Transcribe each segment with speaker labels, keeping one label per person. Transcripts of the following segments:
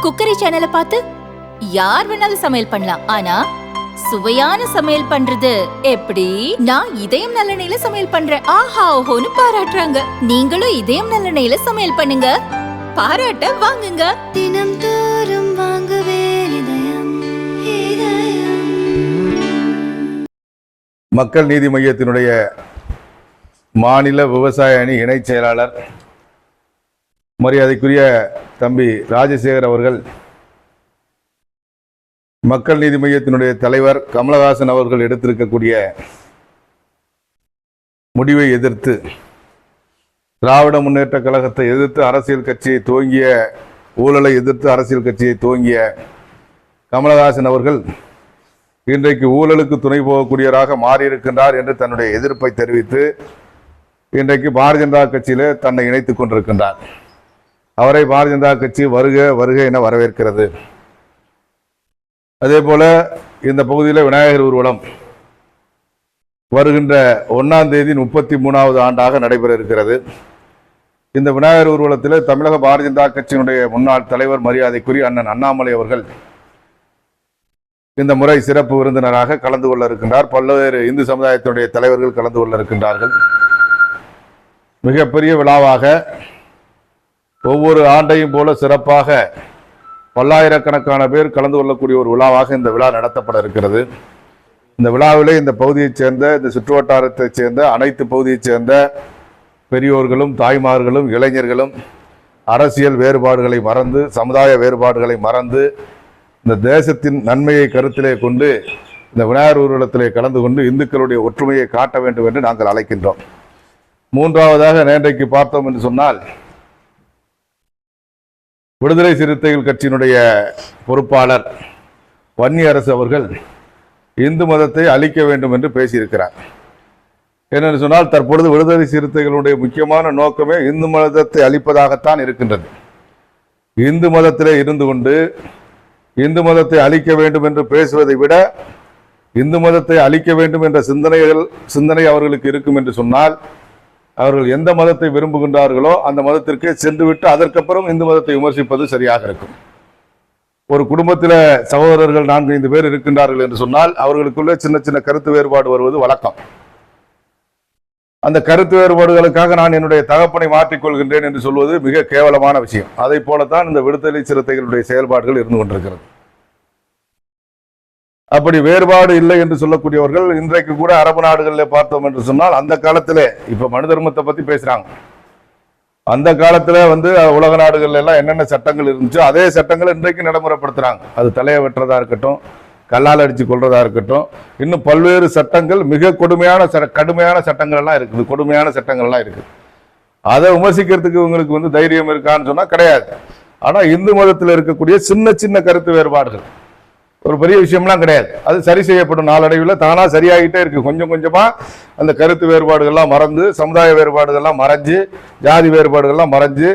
Speaker 1: Cookery சேனலை பார்த்து யார் வேணாலும் சமையல் பண்ணலாம். ஆனா சுவையான சமையல் பண்றது எப்படி? நான் இதயம் நல்லெண்ணெயில சமையல் பண்றேன். ஆஹா ஓஹோன்னு பாராட்டுறாங்க. நீங்களும் இதயம் நல்லெண்ணெயில சமையல் பண்ணுங்க, பாராட்ட வாங்குங்க.
Speaker 2: தினம் தோறும் வாங்குவே இதயம் இதயம்.
Speaker 3: மக்கள் நீதி மையத்தினுடைய மாநில விவசாய அணி இணைச் செயலாளர் மரியாதைக்குரிய தம்பி ராஜசேகர் அவர்கள், மக்கள் நீதி மையத்தினுடைய தலைவர் கமலஹாசன் அவர்கள் எடுத்திருக்கக்கூடிய முடிவை எதிர்த்து, திராவிட முன்னேற்ற கழகத்தை எதிர்த்து அரசியல் கட்சியை துவங்கிய, ஊழலை எதிர்த்து அரசியல் கட்சியை துவங்கிய கமலஹாசன் அவர்கள் இன்றைக்கு ஊழலுக்கு துணை போகக்கூடியவராக மாறியிருக்கின்றார் என்று தன்னுடைய எதிர்ப்பை தெரிவித்து இன்றைக்கு பாரதிய ஜனதா கட்சியிலே தன்னை இணைத்துக் கொண்டிருக்கின்றார். அவரை பாரதிய ஜனதா கட்சி வருக வருக என வரவேற்கிறது. அதே போல இந்த பகுதியில் விநாயகர் ஊர்வலம் வருகின்ற 1ஆம் தேதி 33வது ஆண்டாக நடைபெற இருக்கிறது. இந்த விநாயகர் ஊர்வலத்தில் தமிழக பாரதிய ஜனதா கட்சியினுடைய முன்னாள் தலைவர் மரியாதைக்குரிய அண்ணன் அண்ணாமலை அவர்கள் இந்த முறை சிறப்பு விருந்தினராக கலந்து கொள்ள இருக்கின்றார். பல்வேறு இந்து சமுதாயத்தினுடைய தலைவர்கள் கலந்து கொள்ள இருக்கின்றார்கள். மிகப்பெரிய விழாவாக ஒவ்வொரு ஆண்டையும் போல சிறப்பாக பல்லாயிரக்கணக்கான பேர் கலந்து கொள்ளக்கூடிய ஒரு விழாவாக இந்த விழா நடத்தப்பட இருக்கிறது. இந்த விழாவிலே இந்த பகுதியைச் சேர்ந்த, இந்த சுற்றுவட்டாரத்தைச் சேர்ந்த, அனைத்து பகுதியைச் சேர்ந்த பெரியோர்களும் தாய்மார்களும் இளைஞர்களும் அரசியல் வேறுபாடுகளை மறந்து, சமுதாய வேறுபாடுகளை மறந்து, இந்த தேசத்தின் நன்மையை கருத்திலே கொண்டு இந்த விநாயகர் ஊர்வலத்திலே கலந்து கொண்டு இந்துக்களுடைய ஒற்றுமையை காட்ட வேண்டும் என்று நாங்கள் அழைக்கின்றோம். மூன்றாவதாக நேற்றைக்கு பார்த்தோம் என்று சொன்னால், விடுதலை சிறுத்தைகள் கட்சியினுடைய பொறுப்பாளர் வன்னியரசு அவர்கள் இந்து மதத்தை அழிக்க வேண்டும் என்று பேசியிருக்கிறார். என்னென்னு சொன்னால், தற்பொழுது விடுதலை சிறுத்தைகளுடைய முக்கியமான நோக்கமே இந்து மதத்தை அழிப்பதாகத்தான் இருக்கின்றது. இந்து மதத்திலே இருந்து கொண்டு இந்து மதத்தை அழிக்க வேண்டும் என்று பேசுவதை விட, இந்து மதத்தை அழிக்க வேண்டும் என்ற சிந்தனை அவர்களுக்கு இருக்கும் என்று சொன்னால், அவர்கள் எந்த மதத்தை விரும்புகின்றார்களோ அந்த மதத்திற்கே சென்றுவிட்டு அதற்கப்புறம் இந்து மதத்தை விமர்சிப்பது சரியாக இருக்கும். ஒரு குடும்பத்தில் சகோதரர்கள் 4-5 பேர் இருக்கின்றார்கள் என்று சொன்னால் அவர்களுக்குள்ளே சின்ன சின்ன கருத்து வேறுபாடு வருவது வழக்கம். அந்த கருத்து வேறுபாடுகளுக்காக நான் என்னுடைய தகப்பனை மாற்றிக்கொள்கின்றேன் என்று சொல்வது மிக கேவலமான விஷயம். அதை போலத்தான் இந்த விடுதலை சிறுத்தைகளுடைய செயல்பாடுகள் இருந்து கொண்டிருக்கிறது. அப்படி வேறுபாடு இல்லை என்று சொல்லக்கூடியவர்கள் இன்றைக்கு கூட அரபு நாடுகளில் பார்த்தோம் என்று சொன்னால், அந்த காலத்திலே, இப்ப மனு தர்மத்தை பத்தி பேசுறாங்க, அந்த காலத்துல உலக நாடுகள்ல எல்லாம் என்னென்ன சட்டங்கள் இருந்துச்சோ அதே சட்டங்களை இன்றைக்கு நடைமுறைப்படுத்துறாங்க. அது தலையை வெட்டுறதா இருக்கட்டும், கல்லால் அடிச்சு கொள்றதா இருக்கட்டும், இன்னும் பல்வேறு சட்டங்கள், மிக கடுமையான சட்டங்கள் எல்லாம் இருக்குது, கொடுமையான சட்டங்கள் எல்லாம் இருக்குது. அதை விமர்சிக்கிறதுக்கு இவங்களுக்கு தைரியம் இருக்கான்னு சொன்னா கிடையாது. ஆனா இந்து மதத்தில் இருக்கக்கூடிய சின்ன சின்ன கருத்து வேறுபாடுகள் ஒரு பெரிய விஷயம்லாம் கிடையாது. அது சரி செய்யப்படும், நாளடைவில் தானா சரியாகிட்டே இருக்கு. கொஞ்சம் கொஞ்சமா அந்த கருத்து வேறுபாடுகள்லாம் மறந்து, சமுதாய வேறுபாடுகள்லாம் மறைஞ்சு, ஜாதி வேறுபாடுகள்லாம் மறைஞ்சு,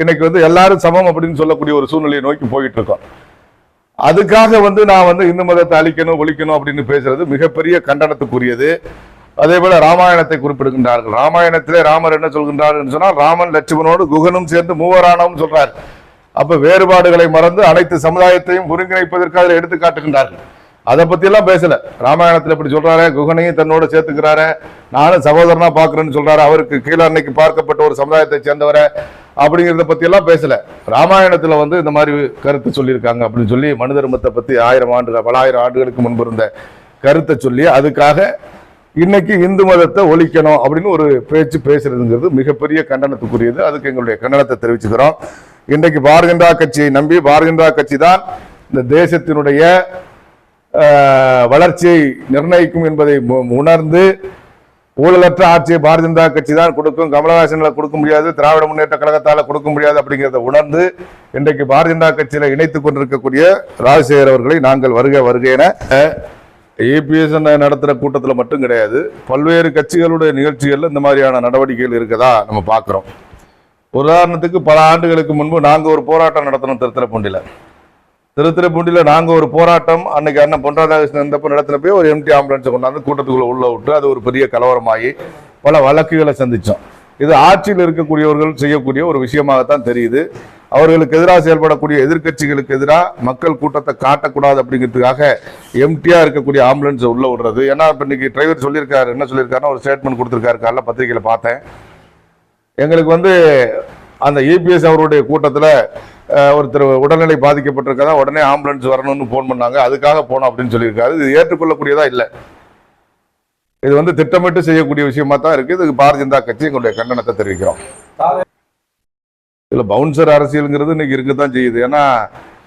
Speaker 3: இன்னைக்கு எல்லாரும் சமம் அப்படின்னு சொல்லக்கூடிய ஒரு சூழ்நிலையை நோக்கி போயிட்டு இருக்கோம். அதுக்காக நான் இந்து மதத்தை அழிக்கணும், ஒழிக்கணும் அப்படின்னு பேசுறது மிகப்பெரிய கண்டனத்துக்குரியது. அதே போல ராமாயணத்தை குறிப்பிடுகின்றார்கள். ராமாயணத்திலே ராமர் என்ன சொல்கின்றார் என்று சொன்னால், ராமன் லட்சுமணோடு குகனும் சேர்ந்து மூவரானவும் சொல்றார். அப்ப வேறுபாடுகளை மறந்து அனைத்து சமுதாயத்தையும் ஒருங்கிணைப்பதற்கு அதில் எடுத்து காட்டுகின்றார்கள். அதை பத்தி எல்லாம் பேசல. ராமாயணத்துல இப்படி சொல்றாரு, குகனையும் தன்னோட சேர்த்துக்கிறாரு, நானும் சகோதரனா பாக்குறேன்னு சொல்றாரு, அவருக்கு கீழே அன்னைக்கு பார்க்கப்பட்ட ஒரு சமுதாயத்தை சேர்ந்தவரை அப்படிங்கிறத பத்தி எல்லாம் பேசல. ராமாயணத்துல இந்த மாதிரி கருத்து சொல்லியிருக்காங்க அப்படின்னு சொல்லி, மனு தர்மத்தை பத்தி பல ஆயிரம் ஆண்டுகளுக்கு முன்பு இருந்த கருத்தை சொல்லி, அதுக்காக இன்னைக்கு இந்து மதத்தை ஒழிக்கணும் அப்படின்னு ஒரு பேச்சு பேசுறதுங்கிறது மிகப்பெரிய கண்டனத்துக்குரியது. அதுக்கு எங்களுடைய கண்டனத்தை தெரிவிச்சுக்கிறோம். இன்றைக்கு பாரதிய ஜனதா கட்சியை நம்பி, பாரதிய ஜனதா கட்சி தான் இந்த தேசத்தினுடைய வளர்ச்சியை நிர்ணயிக்கும் என்பதை உணர்ந்து, ஊழலற்ற ஆட்சியை பாரதிய ஜனதா கட்சி தான் கொடுக்கும், கமலஹாசன்ல கொடுக்க முடியாது, திராவிட முன்னேற்ற கழகத்தால கொடுக்க முடியாது அப்படிங்கிறத உணர்ந்து இன்றைக்கு பாரதிய ஜனதா கட்சியில இணைத்துக் கொண்டிருக்கக்கூடிய ராஜசேகர் அவர்களை நாங்கள் வருக என, ஏபிஎஸ் நடத்துற கூட்டத்தில் மட்டும் கிடையாது, பல்வேறு கட்சிகளுடைய நிகழ்ச்சிகள்ல இந்த மாதிரியான நடவடிக்கைகள் இருக்கதா நம்ம பார்க்கிறோம். உதாரணத்துக்கு பல ஆண்டுகளுக்கு முன்பு நாங்க ஒரு போராட்டம் நடத்தணும் திருத்துறைப்பூண்டியில நாங்க ஒரு போராட்டம், அன்னைக்கு அண்ணன் பொன் ராதாகிருஷ்ணன் இருந்தப்ப நடத்தினப்போ ஒரு எம்டி ஆம்புலன்ஸை கொண்டாந்து கூட்டத்துக்குள்ள உள்ள விட்டு அது ஒரு பெரிய கலவரமாகி பல வழக்குகளை சந்திச்சோம். இது ஆட்சியில் இருக்கக்கூடியவர்கள் செய்யக்கூடிய ஒரு விஷயமாகத்தான் தெரியுது. அவர்களுக்கு எதிராக செயல்படக்கூடிய எதிர்க்கட்சிகளுக்கு எதிராக மக்கள் கூட்டத்தை காட்டக்கூடாது அப்படிங்கிறதுக்காக எம்டியா இருக்கக்கூடிய ஆம்புலன்ஸ் உள்ள விடுறது. ஏன்னா இப்போ இன்னைக்கு டிரைவர் சொல்லியிருக்காரு, என்ன சொல்லியிருக்காருன்னா ஒரு ஸ்டேட்மெண்ட் கொடுத்துருக்காரு, காலைல பத்திரிகையில் பார்த்தேன். எங்களுக்கு வந்து அந்த இபிஎஸ் அவருடைய கூட்டத்தில் ஒருத்தர் உடல்நிலை பாதிக்கப்பட்டிருக்கதா உடனே ஆம்புலன்ஸ் வரணும்னு ஃபோன் பண்ணாங்க, அதுக்காக போனோம் அப்படின்னு சொல்லியிருக்காரு. இது ஏற்றுக்கொள்ளக்கூடியதா இல்லை. இது வந்து திட்டமிட்டு செய்யக்கூடிய விஷயமா தான் இருக்கு. இதுக்கு பாரதிய ஜனதா கட்சி எங்களுடைய கண்டனத்தை தெரிவிக்கிறோம். இதுல பவுன்சர் அரசியல்ங்கிறது இன்னைக்கு இருக்குதான் செய்யுது. ஏன்னா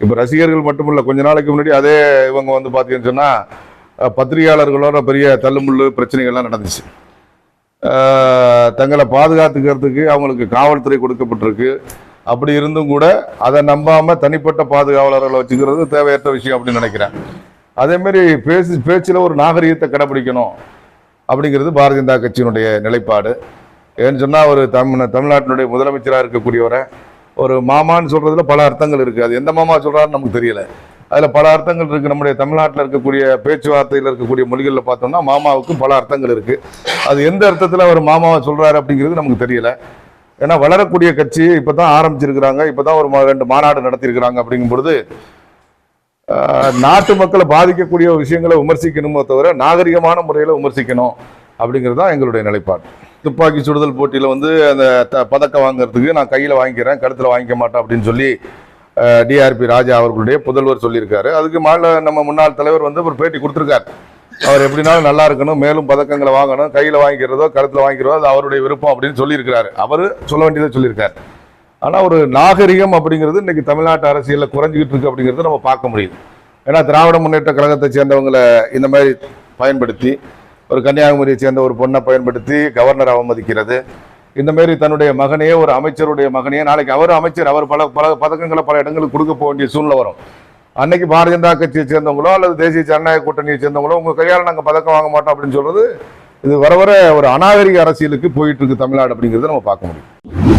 Speaker 3: இப்ப ரசிகர்கள் மட்டுமில்ல, கொஞ்ச நாளைக்கு முன்னாடி அதே இவங்க வந்து பாத்தீங்கன்னு சொன்னா பத்திரிகையாளர்களோட பெரிய தள்ளுமுள்ளு பிரச்சனைகள்லாம் நடந்துச்சு. தங்களை பாதுகாத்துக்கிறதுக்கு அவங்களுக்கு காவல்துறை கொடுக்கப்பட்டிருக்கு. அப்படி இருந்தும் கூட அதை நம்பாம தனிப்பட்ட பாதுகாவலர்களை வச்சுக்கிறது தேவையற்ற விஷயம் அப்படின்னு நினைக்கிறேன். அதே மாதிரி பேச்சுல ஒரு நாகரிகத்தை கடைபிடிக்கணும் அப்படிங்கிறது பாரதிய ஜனதா கட்சியினுடைய நிலைப்பாடு. ஏன்னு சொன்னால் ஒரு தமிழ்நாட்டினுடைய முதலமைச்சராக இருக்கக்கூடியவரை ஒரு மாமான்னு சொல்றதுல பல அர்த்தங்கள் இருக்கு. அது எந்த மாமா சொல்றாருன்னு நமக்கு தெரியல. அதில் பல அர்த்தங்கள் இருக்கு. நம்முடைய தமிழ்நாட்டில் இருக்கக்கூடிய பேச்சுவார்த்தையில் இருக்கக்கூடிய மொழிகளில் பார்த்தோம்னா மாமாவுக்கு பல அர்த்தங்கள் இருக்கு. அது எந்த அர்த்தத்தில் அவர் மாமாவை சொல்றாரு அப்படிங்கிறது நமக்கு தெரியல. ஏன்னா வளரக்கூடிய கட்சி இப்பதான் ஆரம்பிச்சிருக்கிறாங்க, இப்பதான் ஒரு 2 மாநாடு நடத்தியிருக்கிறாங்க. அப்படிங்கும் பொழுது நாட்டு மக்களை பாதிக்கக்கூடிய விஷயங்களை விமர்சிக்கணுமோ தவிர நாகரிகமான முறையில் விமர்சிக்கணும் அப்படிங்கிறது தான் எங்களுடைய நிலைப்பாடு. துப்பாக்கி சுடுதல் போட்டியில் வந்து அந்த பதக்கம் வாங்குறதுக்கு நான் கையில் வாங்கிக்கிறேன், கழுத்தில் வாங்கிக்க மாட்டேன் அப்படின்னு சொல்லி டிஆர்பி ராஜா அவர்களுடைய புதல்வர் சொல்லியிருக்காரு. அதுக்கு நம்ம முன்னாள் தலைவர் வந்து ஒரு பேட்டி கொடுத்துருக்காரு. அவர் எப்படினாலும் நல்லா இருக்கணும், மேலும் பதக்கங்களை வாங்கணும், கையில் வாங்கிக்கிறதோ கழுத்தில் வாங்கிக்கிறதோ அது அவருடைய விருப்பம் அப்படின்னு சொல்லியிருக்கிறாரு. அவர் சொல்ல வேண்டியதை சொல்லியிருக்காரு. ஆனால் ஒரு நாகரிகம் அப்படிங்கிறது இன்னைக்கு தமிழ்நாட்டு அரசியலில் குறைஞ்சிக்கிட்டு இருக்கு அப்படிங்கிறத நம்ம பார்க்க முடியுது. ஏன்னா திராவிட முன்னேற்ற கழகத்தை சேர்ந்தவங்களை இந்த மாதிரி பயன்படுத்தி, ஒரு கன்னியாகுமரியை சேர்ந்த ஒரு பொண்ணை பயன்படுத்தி கவர்னர் அவமதிக்கிறது, இந்த மாதிரி தன்னுடைய மகனையே, ஒரு அமைச்சருடைய மகனையே, நாளைக்கு அவர் அமைச்சர், அவர் பல பதக்கங்களை பல இடங்களுக்கு கொடுக்க போக வேண்டிய சூழ்நிலை வரும். அன்னைக்கு பாரதிய ஜனதா கட்சியை சேர்ந்தவங்களோ அல்லது தேசிய ஜனநாயக கூட்டணியை சேர்ந்தவங்களோ உங்க கையால் நாங்கள் பதக்கம் வாங்க மாட்டோம் அப்படின்னு சொல்றது இது வர வர ஒரு அநாகரிக அரசியலுக்கு போயிட்டு இருக்கு தமிழ்நாடு அப்படிங்கிறத நம்ம பார்க்க முடியும்.